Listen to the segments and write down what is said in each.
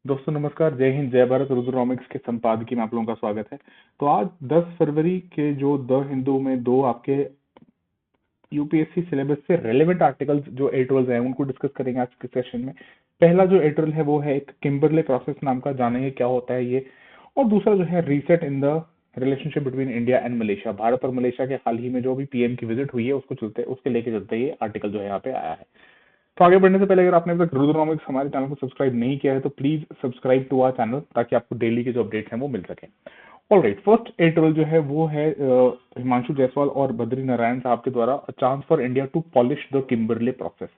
दोस्तों नमस्कार, जय हिंद, जय भारत। रुद्रोनॉमिक्स के संपादकीय में आप लोगों का स्वागत है। तो आज 10 फरवरी के जो द हिंदू में दो आपके यूपीएससी सिलेबस से रेलेवेंट आर्टिकल्स जो एडिटोरियल्स हैं उनको डिस्कस करेंगे आज के सेशन में। पहला जो एडिटोरियल है वो है एक किम्बरले प्रोसेस नाम का, जानेंगे क्या होता है ये। और दूसरा जो है reset in the relationship between India and Malaysia, Bharat और मलेशिया के हाल ही में जो भी पीएम की विजिट हुई है उसके लेके चलते ये आर्टिकल जो है यहाँ पे आया है। तो आगे बढ़ने से पहले अगर आपने अभी तक रुद्रोनॉमिक्स हमारे चैनल को सब्सक्राइब नहीं किया है तो please subscribe to our channel ताकि आपको डेली के जो अपडेट्स हैं वो मिल सके। ऑलराइट, फर्स्ट एडिटोरियल जो है वो है हिमांशु जायसवाल और बद्री नारायण साहब के द्वारा a chance for India to polish the Kimberley process.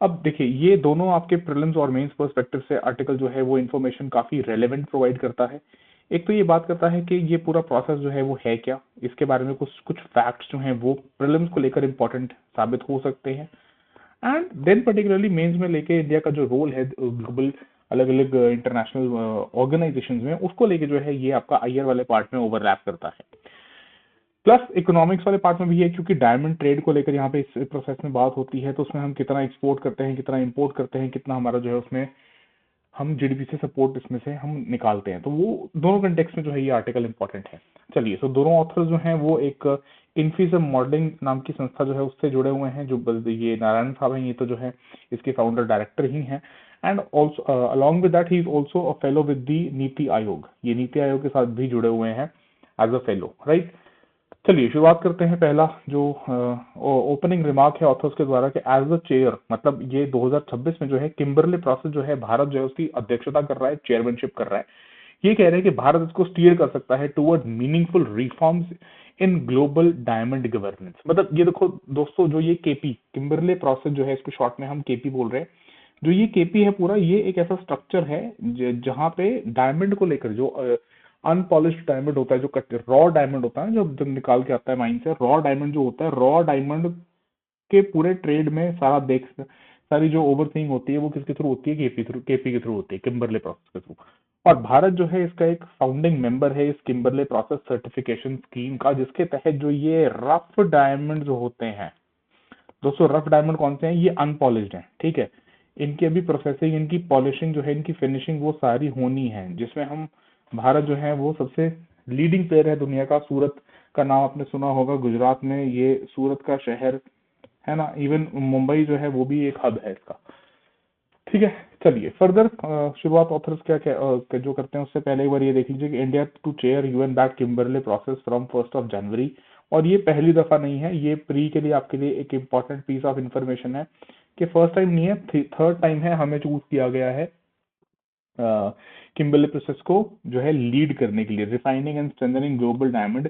अब देखिए, ये दोनों आपके प्रीलिम्स और मेंस पर्सपेक्टिव से आर्टिकल जो है वो इन्फॉर्मेशन काफी रेलेवेंट प्रोवाइड करता है। एक तो ये बात करता है कि ये पूरा प्रोसेस जो है वो है क्या, इसके बारे में कुछ कुछ फैक्ट्स जो हैं वो प्रीलिम्स को लेकर इंपॉर्टेंट साबित हो सकते हैं। एंड देन पर्टिकुलरली मेंस में लेके इंडिया का जो रोल है ग्लोबल अलग अलग इंटरनेशनल ऑर्गेनाइजेशंस में, उसको लेके जो है ये आपका आईआर वाले पार्ट में ओवरलैप करता है। प्लस इकोनॉमिक्स वाले पार्ट में भी है, क्योंकि डायमंड ट्रेड को लेकर यहाँ पे इस प्रोसेस में बात होती है, तो उसमें हम कितना एक्सपोर्ट करते हैं, कितना इंपोर्ट करते हैं, कितना हमारा जो है उसमें हम जीडीपी से सपोर्ट इसमें से हम निकालते हैं। तो वो दोनों कंटेक्स्ट में जो है ये आर्टिकल इंपॉर्टेंट है। चलिए, तो दोनों ऑथर जो हैं वो एक इन्फीजम मॉडलिंग नाम की संस्था जो है उससे जुड़े हुए हैं। जो ये नारायण साहब हैं, ये तो जो है इसके फाउंडर डायरेक्टर ही हैं। And also along with that he is also a fellow with the NITI Aayog, ये नीति आयोग के साथ भी जुड़े हुए हैं एज अ फेलो, राइट। चलिए शुरुआत करते हैं। पहला जो ओपनिंग रिमार्क है ऑथर्स के द्वारा कि एज द चेयर, मतलब ये 2026 में जो है किम्बरले प्रोसेस जो है भारत जो है उसकी अध्यक्षता कर रहा है, चेयरमैनशिप कर रहा है। ये कह रहे हैं कि भारत इसको स्टीयर कर सकता है toward meaningful reforms in global diamond governance. मतलब ये देखो दोस्तों, जो ये केपी किम्बरले प्रोसेस जो है, इसको शॉर्ट में हम केपी बोल रहे हैं। जो ये केपी है पूरा, ये एक ऐसा स्ट्रक्चर है जहां पे डायमंड को लेकर जो अनपॉलिश्ड डायमंड होता है, जो कट रॉ डायमंड होता है, जब निकाल के आता है माइन से, रॉ डायमंड जो होता है, रॉ डायमंड के पूरे ट्रेड में सारी जो ओवरसीइंग होती है वो किसके थ्रू होती है? केपी के थ्रू होती है, किम्बरले प्रोसेस के थ्रू। और भारत जो है इसका एक फाउंडिंग मेंबर है इस किम्बरले प्रोसेस सर्टिफिकेशन स्कीम का, जिसके तहत जो ये रफ डायमंड जो होते हैं दोस्तों, रफ डायमंड कौन से हैं? ये अनपॉलिश्ड हैं, ठीक है। इनकी अभी प्रोसेसिंग, इनकी पॉलिशिंग जो है, इनकी फिनिशिंग वो सारी होनी है, जिसमें हम भारत जो है वो सबसे लीडिंग प्लेयर है दुनिया का। सूरत का नाम आपने सुना होगा, गुजरात में ये सूरत का शहर है ना, इवन मुंबई जो है वो भी एक हब है इसका, ठीक है। चलिए फर्दर शुरुआत ऑथर्स जो करते हैं उससे पहले एक बार ये देख लीजिए कि India to chair UN back Kimberley process from 1 January. और ये पहली दफा नहीं है, ये प्री के लिए आपके लिए एक इंपॉर्टेंट पीस ऑफ इंफॉर्मेशन है कि फर्स्ट टाइम नहीं है, थर्ड टाइम है हमें चूज किया गया है किम्बरले प्रोसेस को जो है लीड करने के लिए। Refining and strengthening global diamond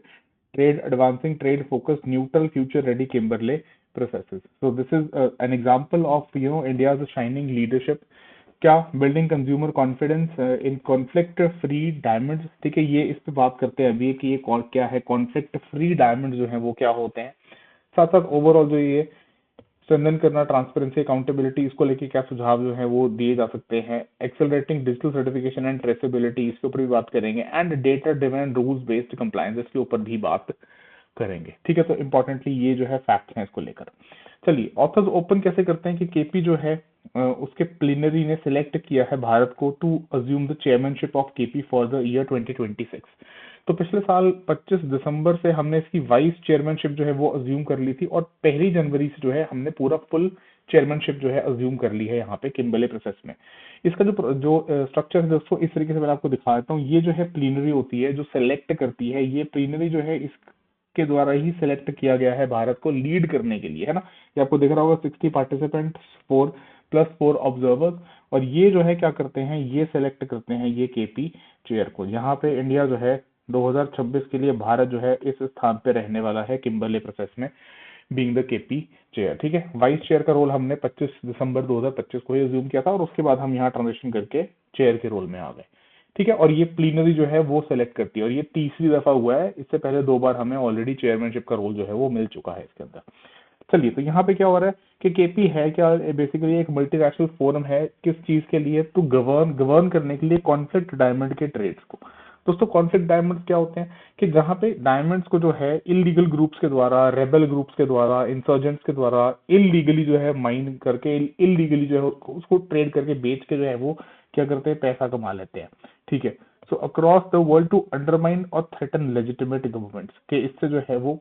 trade, advancing trade focus, neutral future ready Kimberley processes. So this is an example of India's shining leadership। क्या? Building consumer confidence in conflict free diamonds, ठीक है। ये इस पे बात करते हैं अभी कि ये क्या है, कॉन्फ्लिक्ट फ्री डायमंड जो है वो क्या होते हैं। साथ साथ ओवरऑल जो ये स्ट्रेंथन करना, ट्रांसपेरेंसी, अकाउंटेबिलिटी, इसको लेके क्या सुझाव जो है वो दिए जा सकते हैं। Accelerating digital certification and traceability, इसके ऊपर भी बात करेंगे। And data driven rules based compliance, इसके ऊपर भी बात करेंगे, ठीक है। तो इंपॉर्टेंटली ये जो है फैक्ट हैं इसको लेकर। चलिए, ऑथर्स ओपन कैसे करते हैं कि केपी जो है उसके प्लीनरी ने सिलेक्ट किया है भारत को to assume the chairmanship of KP for the year 2026। तो पिछले साल 25 दिसंबर से हमने इसकी वाइस चेयरमैनशिप जो है वो अज्यूम कर ली थी, और 1 जनवरी से जो है हमने पूरा फुल चेयरमैनशिप जो है अज्यूम कर ली है यहाँ पे किम्बरले प्रोसेस में। इसका जो स्ट्रक्चर है दोस्तों, इस तरीके से मैं आपको दिखा देता हूँ। ये जो है प्लीनरी होती है जो सेलेक्ट करती है, ये प्लीनरी जो है इस के द्वारा ही सिलेक्ट किया गया है भारत को लीड करने के लिए, है ना। ये आपको दिख रहा होगा 60 पार्टिसिपेंट, 4+4 ऑब्जर्वर्स। और ये जो है क्या करते हैं, ये सिलेक्ट करते हैं ये केपी चेयर को। यहाँ पे इंडिया जो है 2026 के लिए भारत जो है इस स्थान पे रहने वाला है किम्बरले प्रोसेस में, बीइंग द केपी चेयर, ठीक है। वाइस चेयर का रोल हमने 25 दिसंबर 2025 को ही अज्यूम किया था, और उसके बाद हम यहाँ ट्रांजिशन करके चेयर के रोल में आ गए, ठीक है। और ये प्लीनरी जो है वो सेलेक्ट करती है, और ये तीसरी दफा हुआ है, इससे पहले 2 बार हमें ऑलरेडी चेयरमैनशिप का रोल जो है वो मिल चुका है इसके अंदर। चलिए, तो यहाँ पे क्या हो रहा है कि केपी है क्या? बेसिकली एक मल्टीनेशनल फोरम है, किस चीज के लिए? टू गवर्न करने के लिए कॉन्फ्लिक्ट डायमंड के ट्रेड्स को। दोस्तों कॉन्फ्लिक्ट डायमंड्स क्या होते हैं कि जहां पे डायमंड्स को जो है इलीगल ग्रुप्स के द्वारा, रेबल ग्रुप्स के द्वारा, इंसर्जेंट्स के द्वारा इलीगली जो है माइन करके, इलीगली जो है उसको ट्रेड करके बेच के जो है वो क्या करते हैं, पैसा कमा लेते हैं। ठीक है। So across the world to undermine और थ्रेटन लेजिटिमेट गवर्नमेंट्स के, इससे जो है वो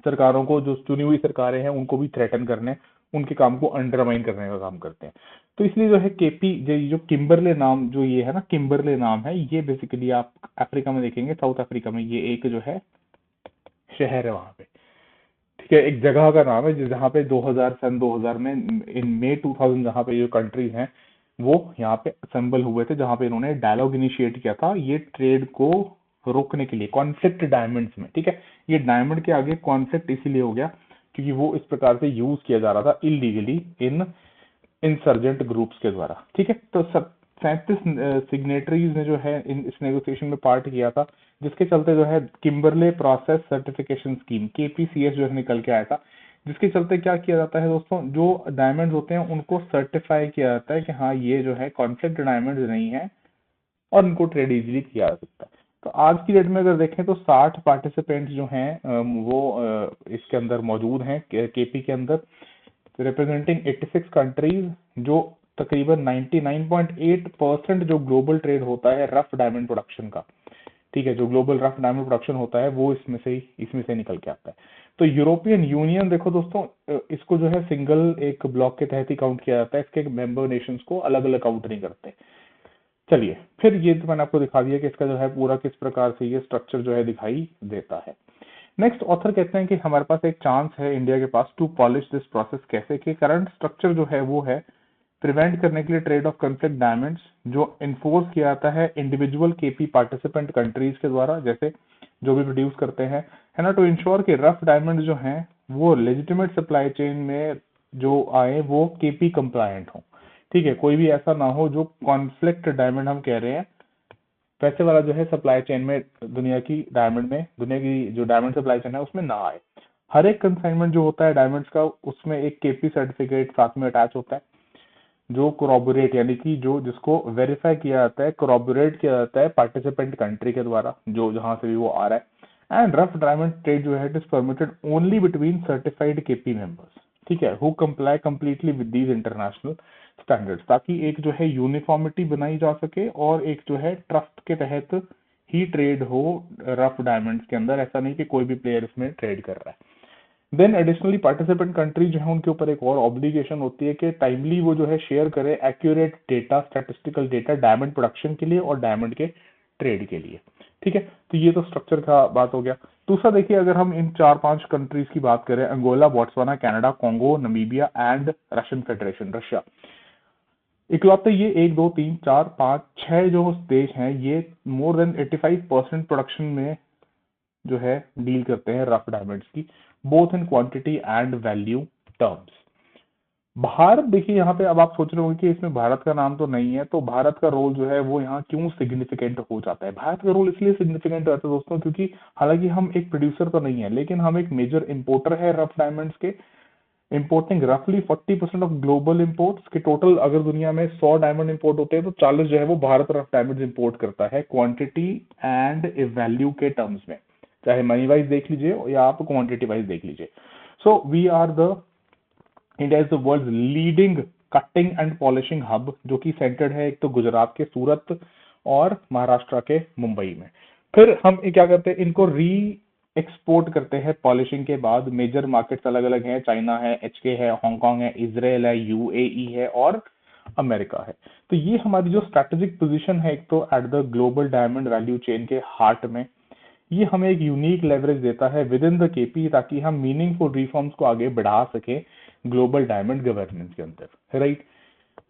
सरकारों को, जो चुनी हुई सरकारें हैं उनको भी थ्रेटन करने, उनके काम को अंडरमाइन करने का काम करते हैं। तो इसलिए जो है केपी, जो किम्बरले नाम जो ये है ना, किम्बरले नाम है, ये बेसिकली आप अफ्रीका में देखेंगे, साउथ अफ्रीका में ये एक जो है शहर है वहां पे। ठीक है, एक जगह का नाम है जहाँ पे 2000 में, इन मई 2000 जहाँ पे जो कंट्रीज हैं वो यहाँ पे असेंबल हुए थे, जहाँ पे इन्होंने डायलॉग इनिशिएट किया था ये ट्रेड को रोकने के लिए कॉन्फ्लिक्ट डायमंड्स में। ठीक है, ये डायमंड के आगे कॉन्फ्लिक्ट इसीलिए हो गया क्योंकि वो इस प्रकार से यूज किया जा रहा था इलीगली इन इंसर्जेंट ग्रुप्स के द्वारा। ठीक है, तो सब 37 सिग्नेटरीज ने जो है इस नेगोशिएशन में पार्ट किया था, जिसके चलते जो है किम्बरले प्रोसेस सर्टिफिकेशन स्कीम, केपीसीएस जो है निकल के आया था, जिसके चलते क्या किया जाता है दोस्तों, जो डायमंड होते हैं उनको सर्टिफाई किया जाता है कि हाँ ये जो है कॉन्फ्लिक्ट डायमंड नहीं है और इनको ट्रेड इजीली किया जा सकता है। तो आज की डेट में अगर देखें तो 60 पार्टिसिपेंट्स जो हैं वो इसके अंदर मौजूद हैं केपी के अंदर, रिप्रेजेंटिंग 86 कंट्रीज, जो तकरीबन 99.8% जो ग्लोबल ट्रेड होता है रफ डायमंड प्रोडक्शन का। ठीक है, जो ग्लोबल रफ डायमंड प्रोडक्शन होता है वो इसमें से निकल के आता है। तो यूरोपियन यूनियन देखो दोस्तों, इसको जो है सिंगल एक ब्लॉक के तहत ही काउंट किया जाता है, इसके मेंबर नेशंस को अलग अलग काउंट नहीं करते। चलिए, फिर ये तो मैंने आपको दिखा दिया कि इसका जो है पूरा किस प्रकार से ये स्ट्रक्चर जो है दिखाई देता है। नेक्स्ट ऑथर कहते हैं कि हमारे पास एक चांस है इंडिया के पास टू पॉलिश दिस प्रोसेस। कैसे कि करंट स्ट्रक्चर जो है वो है प्रिवेंट करने के लिए ट्रेड ऑफ कॉन्फ्लिक्ट डायमंड्स, जो इन्फोर्स किया जाता है इंडिविजुअल केपी पार्टिसिपेंट कंट्रीज के द्वारा, जैसे जो भी प्रोड्यूस करते हैं, है ना, टू इंश्योर कि रफ डायमंड जो हैं वो लेजिटिमेट सप्लाई चेन में जो आए वो केपी कंप्लायंट हो। ठीक है, कोई भी ऐसा ना हो जो कॉन्फ्लिक्ट डायमंड हम कह रहे हैं पैसे वाला जो है सप्लाई चेन में, दुनिया की जो डायमंड सप्लाई चेन है उसमें ना आए। हर एक कंसाइनमेंट जो होता है डायमंड्स का, उसमें एक केपी सर्टिफिकेट साथ में अटैच होता है, जो कोरोबोरेट यानी कि जो जिसको वेरीफाई किया जाता है, कोरोबोरेट किया जाता है पार्टिसिपेंट कंट्री के द्वारा, जो जहां से भी वो आ रहा है। एंड रफ डायमंड ट्रेड जो है it is permitted only between certified KP members. ठीक है, who comply completely with these international standards, ताकि एक जो है यूनिफॉर्मिटी बनाई जा सके और एक जो है ट्रस्ट के तहत ही ट्रेड हो रफ डायमंड्स के अंदर। ऐसा नहीं कि कोई भी प्लेयर इसमें ट्रेड कर रहा है। देन एडिशनली पार्टिसिपेंट कंट्री जो है उनके ऊपर एक और ऑब्लिगेशन होती है कि टाइमली वो जो है शेयर करे accurate data, statistical data diamond production के लिए और डायमंड के ट्रेड के लिए। ठीक है, तो ये तो स्ट्रक्चर का बात हो गया। दूसरा देखिए, अगर हम इन 4-5 कंट्रीज की बात करें, Angola, Botswana, Canada, Congo, Namibia and Russian Federation, Russia, इकलौते ये 1, 2, 3, 4, 5, 6 जो देश हैं ये मोर देन 85% प्रोडक्शन में जो है डील करते हैं रफ डायमंड्स की, both in quantity and value terms. Bharat देखिए, यहाँ पे अब आप सोच रहे होंगे कि इसमें भारत का नाम तो नहीं है, तो भारत का रोल जो है वो यहाँ क्यों सिग्निफिकेंट हो जाता है। भारत का रोल इसलिए सिग्निफिकेंट रहता है दोस्तों क्योंकि हालांकि हम एक प्रोड्यूसर तो नहीं है, लेकिन हम एक मेजर इंपोर्टर है रफ डायमंड्स के, इंपोर्टिंग रफली 40% ऑफ ग्लोबल इंपोर्ट्स के टोटल। अगर दुनिया में 100 डायमंड इंपोर्ट होते हैं तो 40 जो है वो भारत रफ डायमंड इंपोर्ट करता है, क्वांटिटी एंड वैल्यू के टर्म्स में, चाहे मनी वाइज देख लीजिए या आप क्वांटिटी वाइज देख लीजिए। So we are the India is the world leading cutting and polishing hub, जो कि सेंटर्ड है एक तो गुजरात के सूरत और महाराष्ट्र के मुंबई में। फिर हम क्या करते हैं, इनको री एक्सपोर्ट करते हैं पॉलिशिंग के बाद। मेजर मार्केट्स अलग अलग हैं, चाइना है, एचके है, हांगकांग है, इजराइल है, यूएई है और अमेरिका है। तो ये हमारी जो स्ट्रेटेजिक पोजीशन है एक तो at the global diamond value chain के हार्ट में, ये हमें एक यूनिक लेवरेज देता है विद इन द केपी, ताकि हम मीनिंगफुल रिफॉर्म्स को आगे बढ़ा सके ग्लोबल डायमंड गवर्नेंस के अंदर, right.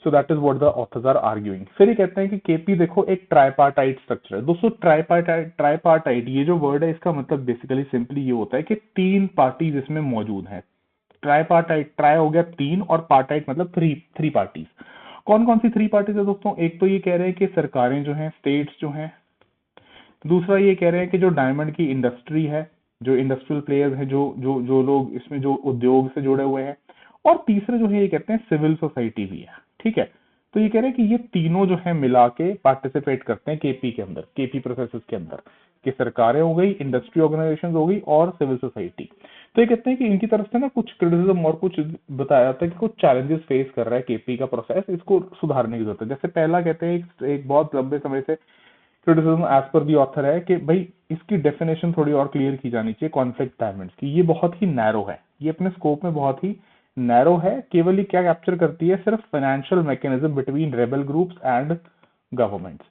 So that is what the authors are arguing. फिर ये कहते हैं कि केपी देखो एक ट्राइपार्टाइट स्ट्रक्चर है। दोस्तों ट्राइपार्टाइट ये जो वर्ड है इसका मतलब बेसिकली सिंपली ये होता है कि 3 पार्टीज इसमें मौजूद हैं। ट्राइपार्टाइट, ट्राई हो गया 3 और पार्टाइट मतलब थ्री पार्टीज। कौन कौन सी 3 पार्टीज है दोस्तों, एक तो ये कह रहे हैं कि सरकारें जो हैं, स्टेट्स जो हैं। दूसरा ये कह रहे हैं कि जो डायमंड की इंडस्ट्री है, जो इंडस्ट्रियल प्लेयर्स हैं, जो लोग इसमें जो उद्योग से जुड़े हुए हैं। और तीसरे जो है ये कहते हैं सिविल सोसाइटी भी है। ठीक है, तो ये कह रहे हैं कि ये तीनों जो है मिला के पार्टिसिपेट करते हैं केपी के अंदर, केपी प्रोसेसेस के अंदर, कि सरकारें हो गई, इंडस्ट्री ऑर्गेनाइजेशन हो गई और सिविल सोसाइटी। तो ये कहते हैं कि इनकी तरफ से ना कुछ क्रिटिसिज्म और कुछ बताया जाता है कि कुछ चैलेंजेस फेस कर रहा है केपी का प्रोसेस, इसको सुधारने की जरूरत है। जैसे पहला कहते हैं एक बहुत लंबे समय से criticism as per the author है कि भाई इसकी डेफिनेशन थोड़ी और क्लियर की जानी चाहिए कॉन्फ्लिक्ट डायमेंड्स की। ये बहुत ही नैरो है, ये अपने स्कोप में बहुत ही नैरो है। केवल ये क्या कैप्चर करती है, सिर्फ financial mechanism between rebel groups and governments.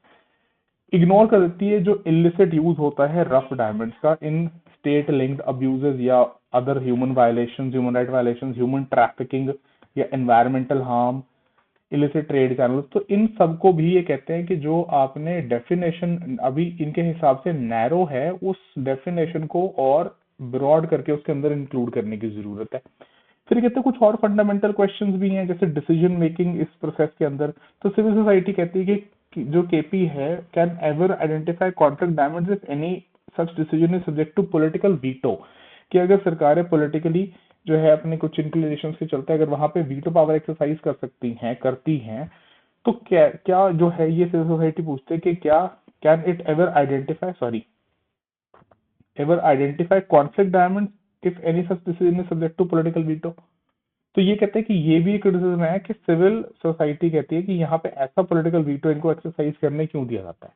Ignore कर देती है जो इलिसिट यूज होता है रफ डायमंड्स का इन स्टेट लिंक्ड अब्यूजेस या other human violations, human right violations, human trafficking या environmental harm, illicit trade channels. तो इन सबको भी ये कहते हैं कि जो आपने डेफिनेशन अभी इनके हिसाब से नैरो है, उस डेफिनेशन को और ब्रॉड करके उसके अंदर इंक्लूड करने की जरूरत है। फिर कहते हैं कुछ और फंडामेंटल क्वेश्चंस भी हैं, जैसे डिसीजन मेकिंग इस प्रोसेस के अंदर। तो सिविल सोसाइटी कहती है कि जो केपी है can ever identify conflict diamonds if any such decision is subject to political veto, कि अगर सरकारें पॉलिटिकली जो है अपने कुछ इंक्लिनेशंस के चलते अगर वहां पे वीटो पावर एक्सरसाइज कर सकती हैं, करती हैं, तो क्या क्या जो है ये सिविल सोसाइटी पूछते हैं कि क्या can it ever identify conflict diamonds if any such decision is subject to political veto. तो ये कहते हैं कि ये भी एक क्रिटिसिज्म है कि सिविल सोसाइटी कहती है कि यहाँ पे ऐसा पॉलिटिकल वीटो इनको एक्सरसाइज करने क्यों दिया जाता है।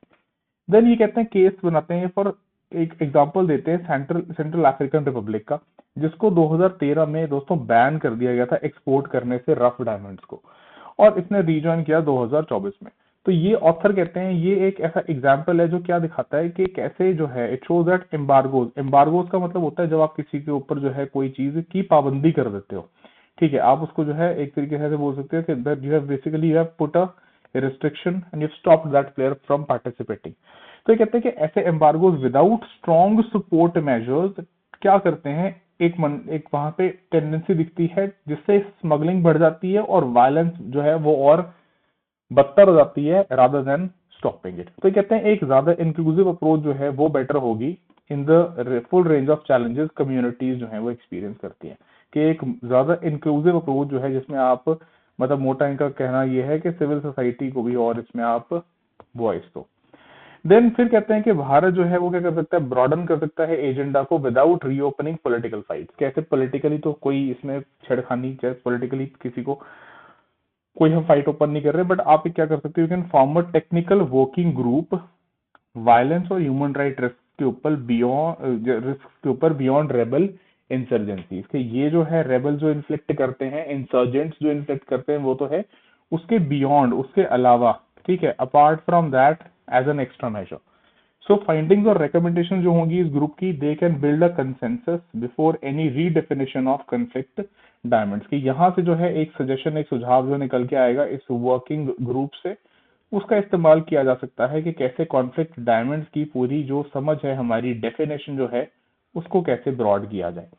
देन ये कहते हैं केस बनाते हैं फॉर, एक एग्जांपल देते हैं सेंट्रल अफ्रीकन रिपब्लिक का, जिसको 2013 में दोस्तों बैन कर दिया गया था एक्सपोर्ट करने से रफ डायमंड्स को, और इसने रीजॉइन किया 2024 में। तो ये ऑथर कहते हैं ये एक ऐसा एग्जाम्पल है जो क्या दिखाता है कि कैसे जो है इट शोज दैट एम्बार्गोज का मतलब होता है जब आप किसी के ऊपर जो है कोई चीज की पाबंदी कर देते हो, ठीक है, आप उसको जो है एक तरीके से बोल सकते हो कि that you have basically you have put a restriction and you stop that player from participating. तो ये कहते हैं कि ऐसे एम्बार्गोज विदाउट स्ट्रॉन्ग सपोर्ट मेजर्स क्या करते हैं, एक वहां पे टेंडेंसी दिखती है जिससे स्मगलिंग बढ़ जाती है और वायलेंस जो है वो और बदतर हो जाती है रादर देन स्टॉपिंग इट। तो ये कहते हैं एक ज्यादा इंक्लूसिव अप्रोच जो है वो बेटर होगी in the full range of challenges communities जो है वो एक्सपीरियंस करती हैं, कि एक ज्यादा इंक्लूसिव अप्रोच जो है जिसमें आप मतलब मोटा इनका कहना ये है कि सिविल सोसाइटी को भी और इसमें आप वॉइस दो। देन फिर कहते हैं कि भारत जो है वो क्या कर सकता है, ब्रॉडन कर सकता है एजेंडा को विदाउट रीओपनिंग पॉलिटिकल फाइट। कैसे, पॉलिटिकली तो कोई इसमें छेड़खानी, चाहे पॉलिटिकली किसी को कोई हम फाइट ओपन नहीं कर रहे, बट आप क्या कर सकते हो, you can form a technical working group violence और ह्यूमन राइट रिस्क के ऊपर बियॉन्ड रेबल इंसर्जेंसी के। ये जो है रेबल जो इन्फ्लिक्ट करते हैं, इंसर्जेंट्स जो इन्फ्लिक्ट करते हैं, वो तो है, उसके बियॉन्ड, उसके अलावा, ठीक है, apart from that as an extra measure. So findings और रिकमेंडेशन जो होंगी इस ग्रुप की, they can build a consensus before any redefinition of conflict diamonds की। यहाँ से जो है एक सजेशन, एक सुझाव जो निकल के आएगा इस वर्किंग ग्रुप से, उसका इस्तेमाल किया जा सकता है कि कैसे कॉन्फ्लिक्ट डायमंड्स की पूरी जो समझ है, हमारी डेफिनेशन जो है, उसको कैसे ब्रॉड किया जाए।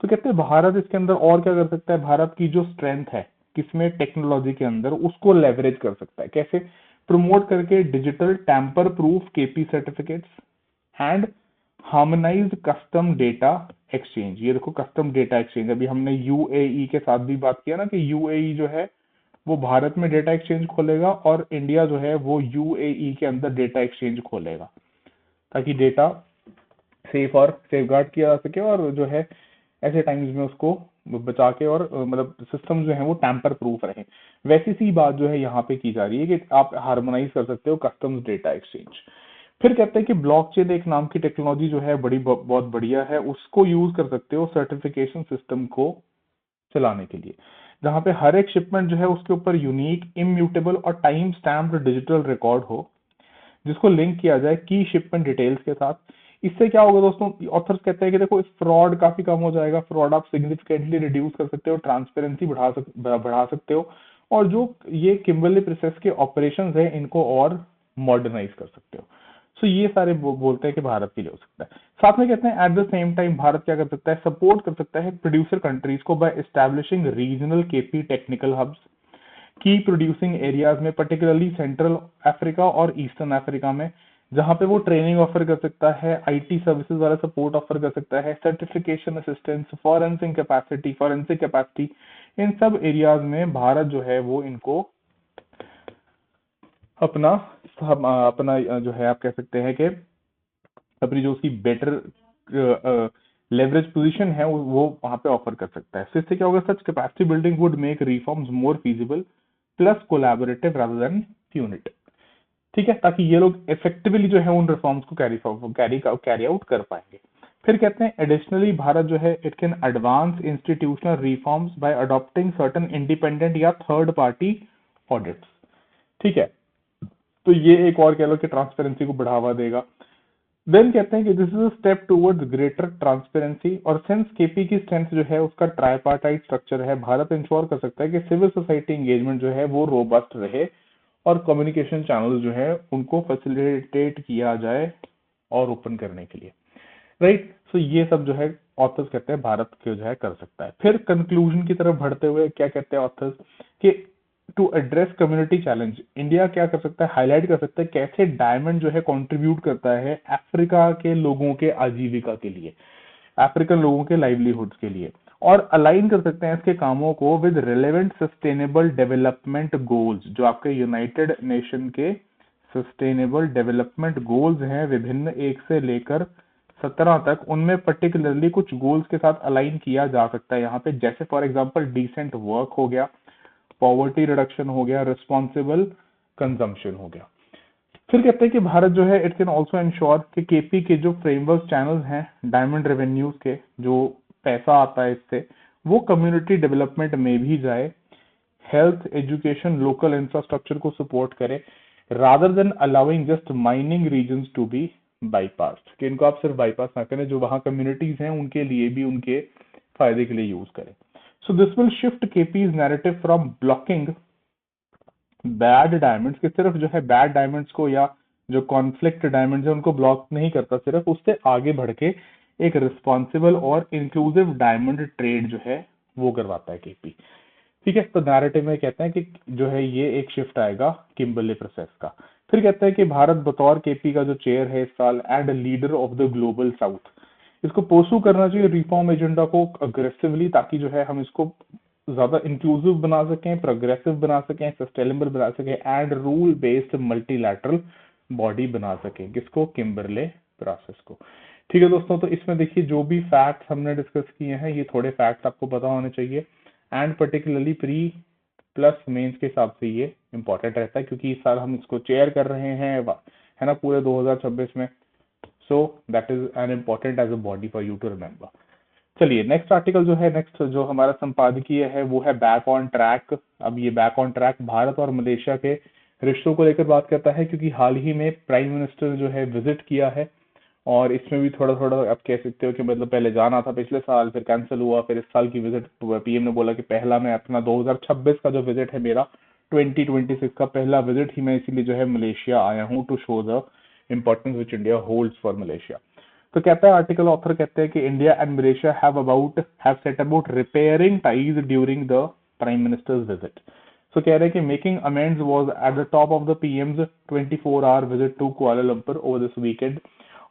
तो कहते हैं भारत इसके अंदर और क्या कर सकता है, भारत की जो स्ट्रेंथ है किसमें, टेक्नोलॉजी के अंदर, उसको लेवरेज कर सकता है कैसे, प्रमोट करके digital tamper proof KP certificates and harmonised custom data exchange. ये देखो कस्टम डेटा एक्सचेंज, अभी हमने यूएई के साथ भी बात किया ना कि यूएई जो है वो भारत में डेटा एक्सचेंज खोलेगा और इंडिया जो है वो यूएई के अंदर डेटा एक्सचेंज खोलेगा, ताकि डेटा सेफ और सेफ गार्ड किया जा सके और जो है ऐसे टाइम्स में उसको बचा के और मतलब सिस्टम जो है वो टैंपर प्रूफ रहे। वैसी सी बात जो है यहाँ पे की जा रही है कि आप हार्मोनाइज कर सकते हो कस्टम्स डेटा एक्सचेंज। फिर कहते हैं कि ब्लॉकचेन एक नाम की टेक्नोलॉजी जो है बहुत बढ़िया है, उसको यूज कर सकते हो सर्टिफिकेशन सिस्टम को चलाने के लिए, जहां पे हर एक शिपमेंट जो है उसके ऊपर यूनिक, इम्यूटेबल और टाइम स्टैम्प्ड डिजिटल रिकॉर्ड हो, जिसको लिंक किया जाए की शिपमेंट डिटेल्स के साथ। इससे क्या होगा दोस्तों, ऑथर्स कहते हैं कि देखो फ्रॉड काफी कम हो जाएगा, फ्रॉड आप सिग्निफिकेंटली रिड्यूस कर सकते हो, ट्रांसपेरेंसी बढ़ा सकते हो, और जो ये किम्बरली प्रोसेस के ऑपरेशंस है इनको और मॉडर्नाइज कर सकते हो। सो ये सारे बोलते हैं कि भारत के लिए हो सकता है। साथ में कहते हैं at the same time Bharat क्या कर सकता है, सपोर्ट कर सकता है प्रोड्यूसर कंट्रीज को by establishing regional KP technical hubs की प्रोड्यूसिंग एरियाज में, पर्टिकुलरली सेंट्रल अफ्रीका और ईस्टर्न अफ्रीका में, जहां पे वो ट्रेनिंग ऑफर कर सकता है, आईटी सर्विसेज वाला सपोर्ट ऑफर कर सकता है, सर्टिफिकेशन असिस्टेंस, फॉरेंसिक कैपेसिटी, इन सब एरियाज में भारत जो है वो इनको अपना अपना जो है आप कह सकते हैं कि अपनी जो उसकी बेटर लेवरेज पोजीशन है वो वहां पे ऑफर कर सकता है। इससे क्या होगा, such capacity building would make reforms more feasible plus collaborative rather than unit. ठीक है, ताकि ये लोग इफेक्टिवली जो है उन रिफॉर्म्स को कैरी आउट कर पाएंगे। फिर कहते हैं एडिशनली भारत जो है it can advance institutional reforms bye adopting certain independent या थर्ड पार्टी ऑडिट्स। ठीक है, तो ये एक और कह लो कि ट्रांसपेरेंसी को बढ़ावा देगा। देन कहते हैं कि this is a step towards greater transparency, और सिंस केपी की स्ट्रेंथ जो है उसका ट्राइपार्टाइट स्ट्रक्चर है, भारत इंश्योर कर सकता है कि सिविल सोसाइटी एंगेजमेंट जो है वो रोबस्ट रहे और कम्युनिकेशन चैनल जो है उनको फैसिलिटेट किया जाए और ओपन करने के लिए। राइट, सो ये सब जो है ऑथर्स कहते हैं भारत के जो है कर सकता है। फिर कंक्लूजन की तरफ बढ़ते हुए क्या कहते हैं ऑथर्स कि to address community challenge India क्या कर सकता है, हाईलाइट कर सकता है कैसे डायमंड जो है कंट्रीब्यूट करता है अफ्रीका के लोगों के आजीविका के लिए, अफ्रीकन लोगों के लाइवलीहुड्स के लिए, और अलाइन कर सकते हैं इसके कामों को with relevant sustainable development goals, जो आपके यूनाइटेड नेशन के सस्टेनेबल डेवलपमेंट गोल्स हैं विभिन्न 1 से लेकर 17 तक, उनमें पर्टिकुलरली कुछ गोल्स के साथ अलाइन किया जा सकता है यहाँ पे, जैसे फॉर एग्जांपल डिसेंट वर्क हो गया, पॉवर्टी रिडक्शन हो गया, रिस्पॉन्सिबल कंजम्पशन हो गया। फिर कहते हैं कि भारत जो है इट कैन ऑल्सो इंश्योर कि केपी के जो फ्रेमवर्क चैनल्स हैं डायमंड रेवेन्यूज के, जो पैसा आता है इससे, वो कम्युनिटी डेवलपमेंट में भी जाए, हेल्थ एजुकेशन लोकल इंफ्रास्ट्रक्चर को सपोर्ट करे, rather than allowing just mining regions to be bypass, कि इनको आप सिर्फ बाईपास ना करें, जो वहां कम्युनिटीज हैं उनके लिए भी उनके फायदे के लिए यूज करें। So this will shift KP's narrative from blocking bad diamonds, कि सिर्फ जो है बैड डायमंड्स को या जो कॉन्फ्लिक्ट डायमंड्स है उनको ब्लॉक नहीं करता, सिर्फ उससे आगे बढ़ के एक रिस्पॉन्सिबल और इंक्लूसिव डायमंड ट्रेड जो है वो करवाता है केपी। ठीक है, तो नैरेटिव में कहते हैं कि जो है ये एक शिफ्ट आएगा किम्बरले प्रोसेस का। फिर कहते हैं कि भारत बतौर केपी का जो चेयर है इस साल and leader of the global south, इसको पोसू करना चाहिए रिफॉर्म एजेंडा को अग्रेसिवली, ताकि जो है हम इसको ज्यादा इंक्लूसिव बना सकें, प्रोग्रेसिव बना सकें, सस्टेनेबल बना सकें and rule based multilateral body बना सकें, किसको, किम्बरले प्रोसेस को। ठीक है दोस्तों, तो इसमें देखिए जो भी फैक्ट्स हमने डिस्कस किए हैं ये थोड़े फैक्ट्स आपको पता होने चाहिए, and particularly pre plus mains के हिसाब से ये इंपॉर्टेंट रहता है, क्योंकि इस साल हम इसको चेयर कर रहे हैं है ना पूरे 2026 में। So that is an important as a body for you to remember. चलिए नेक्स्ट आर्टिकल जो है, नेक्स्ट जो हमारा संपादकीय है वो है बैक ऑन ट्रैक। अब ये बैक ऑन ट्रैक भारत और मलेशिया के रिश्तों को लेकर बात करता है, क्योंकि हाल ही में प्राइम मिनिस्टर जो है विजिट किया है, और इसमें भी थोड़ा थोड़ा आप कह सकते हो कि मतलब पहले जाना था पिछले साल, फिर कैंसिल हुआ, फिर इस साल की विजिट पीएम ने बोला कि पहला मैं अपना 2026 का जो विजिट है मेरा 2026 का पहला विजिट ही मैं इसीलिए जो है मलेशिया आया हूँ to show the importance which India holds for Malaysia. तो कहता है आर्टिकल ऑथर कहते हैं कि India and Malaysia have set about repairing ties during the prime minister's visit. So कह रहे हैं कि making amends was at the top of the PM's 24-hour visit to Kuala Lumpur over this weekend.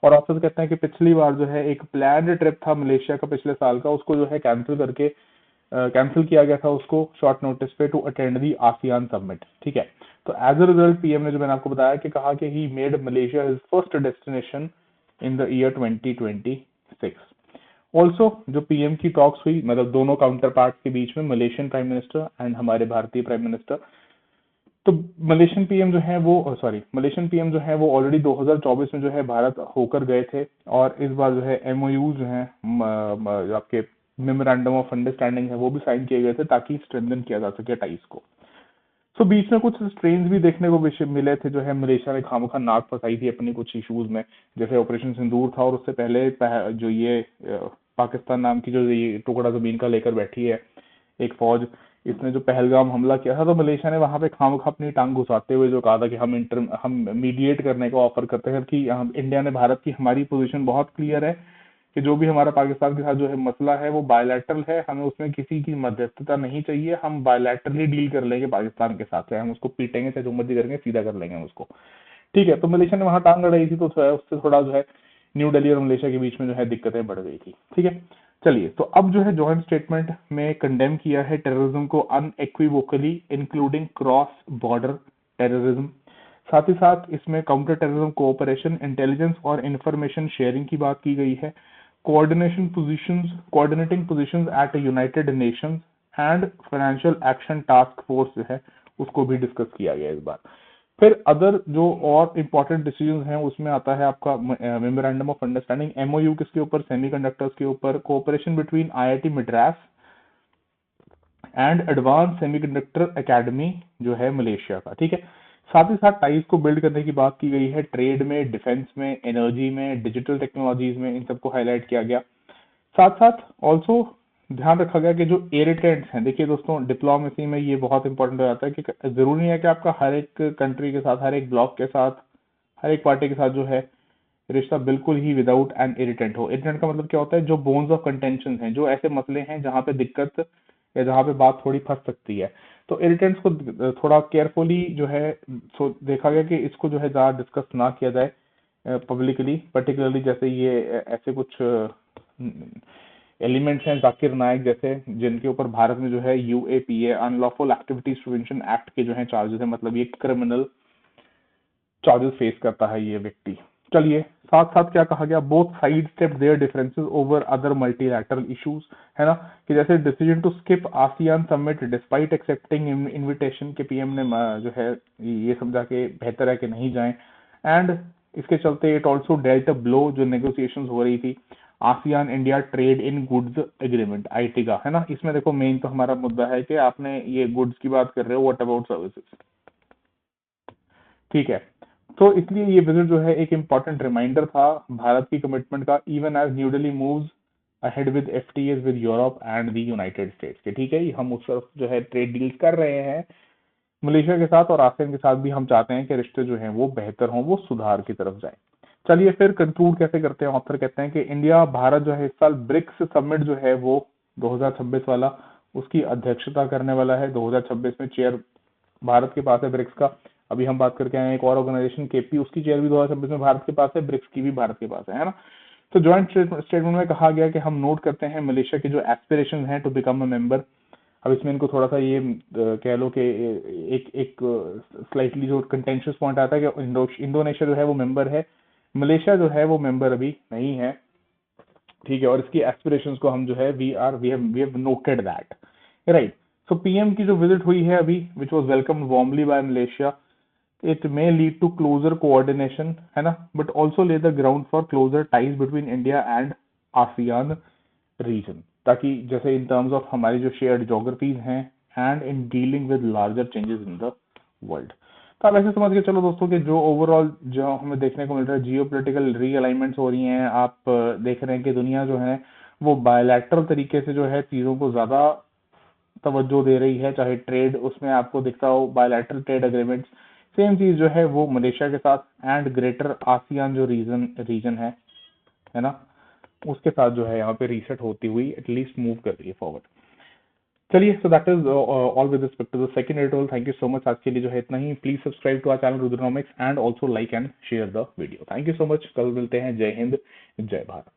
और officer कहते हैं कि पिछली बार जो है एक प्लान ट्रिप था मलेशिया का पिछले साल का, उसको जो है कैंसिल किया गया था उसको शॉर्ट नोटिस पे to attend the ASEAN summit. ठीक है, तो एज अ रिजल्ट पीएम ने जो मैंने आपको बताया कि कहा कि he made Malaysia his first destination in the year 2026। Also जो पीएम की टॉक्स हुई, मतलब दोनों काउंटर पार्ट के बीच में, मलेशियन प्राइम मिनिस्टर एंड हमारे भारतीय प्राइम मिनिस्टर, तो मलेशियन पीएम जो है वो ऑलरेडी 2024 में जो है भारत होकर गए थे, और इस बार जो है एमओयू जो है आपके मेमोरेंडम ऑफ अंडरस्टैंडिंग है वो भी साइन किए गए थे, ताकि स्ट्रेंथन किया जा सके टाइज को। सो बीच में कुछ स्ट्रेन्स भी देखने को मिले थे, जो है मलेशिया ने खामखा नाक फंसाई थी अपनी कुछ इश्यूज में, जैसे ऑपरेशन सिंदूर था, और उससे पहले जो ये पाकिस्तान नाम की जो ये टुकड़ा जमीन का लेकर बैठी है एक फौज, इसने जो पहलगाम हमला किया था, तो मलेशिया ने वहां पे खामखा अपनी टांग घुसाते हुए जो कहा था कि हम मीडिएट करने का ऑफर करते हैं, कि इंडिया ने भारत की हमारी पोजीशन बहुत क्लियर है कि जो भी हमारा पाकिस्तान के साथ जो है मसला है वो बायलैटरल है, हमें उसमें किसी की मध्यस्थता नहीं चाहिए, हम बायलैटरली डील कर लेंगे पाकिस्तान के साथ, चाहे हम उसको पीटेंगे चाहे जो मर्जी करेंगे, सीधा कर लेंगे हम उसको। ठीक है, तो मलेशिया ने वहां टांग अड़ाई थी, तो उससे थोड़ा जो है न्यू दिल्ली और मलेशिया के बीच में जो है दिक्कतें बढ़ गई थी। ठीक है, चलिए, तो अब जो है जॉइंट स्टेटमेंट में कंडेम किया है टेररिज्म को unequivocally including cross border terrorism. साथ ही साथ इसमें काउंटर टेररिज्म कोऑपरेशन, इंटेलिजेंस और इंफॉर्मेशन शेयरिंग की बात की गई है। Coordinating positions at United Nations and Financial Action Task Force जो है उसको भी डिस्कस किया गया इस बार। फिर अदर जो और इम्पोर्टेंट डिसीजंस हैं उसमें आता है आपका मेमोरेंडम ऑफ अंडरस्टैंडिंग, एमओयू किसके ऊपर, सेमीकंडक्टर्स के ऊपर, cooperation between IIT Madras and advance semiconductor academy जो है मलेशिया का, ठीक है। साथ ही साथ टाइज को बिल्ड करने की बात की गई है, ट्रेड में, डिफेंस में, एनर्जी में, डिजिटल टेक्नोलॉजीज में, इन सबको हाईलाइट किया गया। साथ साथ ऑल्सो ध्यान रखा गया कि जो इरिटेंट्स हैं, देखिए दोस्तों डिप्लोमेसी में ये बहुत इंपॉर्टेंट हो जाता है कि जरूरी नहीं है कि आपका हर एक कंट्री के साथ, हर एक ब्लॉक के साथ, हर एक पार्टी के साथ जो है रिश्ता बिल्कुल ही विदाउट एन इरिटेंट हो। इरिटेंट का मतलब क्या होता है, जो बोन्स ऑफ कंटेंशन हैं, जो ऐसे मसले हैं जहां पे दिक्कत या जहां पे बात थोड़ी फंस सकती है, तो इरिटेंट्स को थोड़ा केयरफुली जो है देखा गया कि इसको जो है ज्यादा डिस्कस ना किया जाए पब्लिकली, पर्टिकुलरली जैसे ये ऐसे कुछ एलिमेंट्स हैं जाकिर नायक जैसे, जिनके ऊपर भारत में जो है UAPA unlawful activities prevention act के जो है चार्जेस है, मतलब ये क्रिमिनल चार्जेस फेस करता है ये व्यक्ति। चलिए साथ साथ क्या कहा गया, both side step their differences over other multilateral issues, है ना, कि जैसे decision to skip ASEAN summit despite accepting invitation के पीएम ने जो है ये समझा कि बेहतर है कि नहीं जाएं, एंड इसके चलते it also dealt a blow जो नेगोशिएशंस हो रही थी ASEAN India trade in goods agreement IT का, है ना। इसमें देखो मेन तो हमारा मुद्दा है कि आपने ये गुड्स की बात कर रहे हो, व्हाट अबाउट सर्विसेज, ठीक है। तो इसलिए ये विजिट जो है एक इम्पॉर्टेंट रिमाइंडर था भारत की कमिटमेंट का, even as New Delhi moves ahead with FTAs with Europe and the United States के, ठीक है। हम उस तरफ जो है ट्रेड डील्स कर रहे हैं मलेशिया के साथ, और आसियान के साथ भी हम चाहते हैं कि रिश्ते जो हैं वो बेहतर हों, वो सुधार की तरफ जाए। चलिए फिर कंक्लूड कैसे करते हैं, ऑथर कहते हैं कि इंडिया भारत जो है इस साल ब्रिक्स समिट जो है वो 2026 वाला उसकी अध्यक्षता करने वाला है। 2026 में चेयर भारत के पास है ब्रिक्स का। अभी हम बात करके आए हैं एक और ऑर्गेनाइजेशन केपी, उसकी चेयर भी 2026 में भारत के पास है, ब्रिक्स की भी भारत के पास है ना। तो ज्वाइंट स्टेटमेंट में कहा गया कि हम नोट करते हैं मलेशिया के जो एस्पिरेशन हैं टू बिकम अ मेंबर। अब इसमें इनको थोड़ा सा ये कह लो कि एक स्लाइटली जो कंटेंशियस पॉइंट आता है कि इंडोनेशिया जो है वो मेंबर है, मलेशिया जो है वो मेंबर अभी नहीं है, ठीक है। और इसकी एस्पिरेशंस को हम जो है we have noted that, right. So PM की जो विजिट हुई है अभी, which was welcome warmly by Malaysia, it may lead to closer coordination, है ना, but also lay the ground for closer ties between India and ASEAN region, ताकि जैसे in terms of हमारी जो शेयर्ड जोग्राफीज हैं and in dealing with larger changes in the world. तो आप ऐसे समझ के चलो दोस्तों कि जो ओवरऑल जो हमें देखने को मिल रहा है जियो पोलिटिकल रीअलाइनमेंट्स हो रही हैं, आप देख रहे हैं कि दुनिया जो है वो बायलैटरल तरीके से जो है चीजों को ज्यादा तवज्जो दे रही है, चाहे ट्रेड उसमें आपको दिखता हो बायलैटरल ट्रेड एग्रीमेंट्स, सेम चीज जो है वो मलेशिया के साथ एंड ग्रेटर आसियान जो रीजन है ना, उसके साथ जो है यहाँ पे रीसेट होती हुई एटलीस्ट मूव कर रही है फॉरवर्ड। चलिए, so that is all with respect to the second editorial. Thank you so much, आज के लिए जो है इतना ही। Please subscribe to our channel Rudranomics and also like and share the video. Thank you so much, कल मिलते हैं। जय हिंद, जय भारत।